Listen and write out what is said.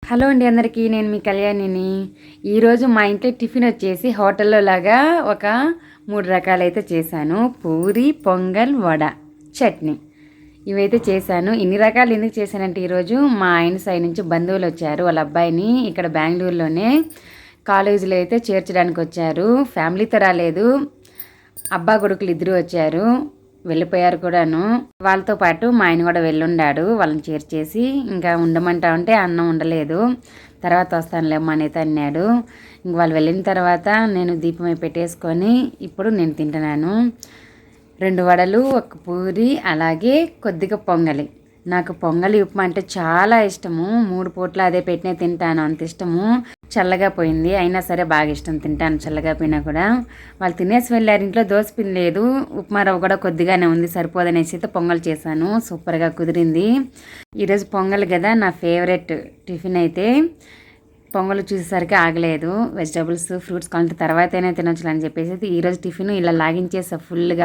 Hello అండి అందరికీ, నేను మీ కళ్యాణిని. ఈరోజు మా ఇంట్లో టిఫిన్ వచ్చేసి హోటల్లో లాగా ఒక 3 రకాలైతే చేశాను. పూరి, పొంగల్, వడ, చట్నీ ఇవైతే చేశాను. ఇన్ని రకాలు ఎందుకు చేశానంటే ఈరోజు మా ఆయన సైడ్ నుంచి బంధువులు వచ్చారు. వాళ్ళ అబ్బాయిని ఇక్కడ బెంగళూరులోనే కాలేజీలో అయితే చేర్చడానికి వచ్చారు. ఫ్యామిలీతో రాలేదు, అబ్బా కొడుకులు ఇద్దరు వచ్చారు, వెళ్ళిపోయారు కూడాను. వాళ్ళతో పాటు మా ఆయన కూడా వెళ్ళుండాడు. వాళ్ళని చేర్చేసి ఇంకా ఉండమంటా ఉంటే అన్నం ఉండలేదు, తర్వాత వస్తానులేమ్మా అనేది అన్నాడు. ఇంక వాళ్ళు వెళ్ళిన తర్వాత నేను దీపం పెట్టేసుకొని ఇప్పుడు నేను తింటున్నాను. 2 వడలు, 1 పూరి, అలాగే కొద్దిగా పొంగలి. నాకు పొంగలి ఉప్మా అంటే చాలా ఇష్టము. 3 పూట్ల అదే పెట్టినే తింటాను, అంత ఇష్టము. చల్లగా పోయింది అయినా సరే బాగా ఇష్టం, తింటాను చల్లగా పోయినా కూడా. వాళ్ళు తినేసి వెళ్ళారు. ఇంట్లో దోశ పిండి లేదు, ఉప్మా రవ్వ కూడా కొద్దిగానే ఉంది, సరిపోదనేసి అయితే పొంగల్ చేశాను. సూపర్గా కుదిరింది. ఈరోజు పొంగల్ కదా నా ఫేవరెట్ టిఫిన్. అయితే పొంగల్ చూసేసరికి ఆగలేదు. వెజిటబుల్స్ ఫ్రూట్స్ కావాలంటే తర్వాత అయినా తినొచ్చు అని చెప్పేసి ఈరోజు టిఫిన్ ఇలా లాగించేసా ఫుల్గా.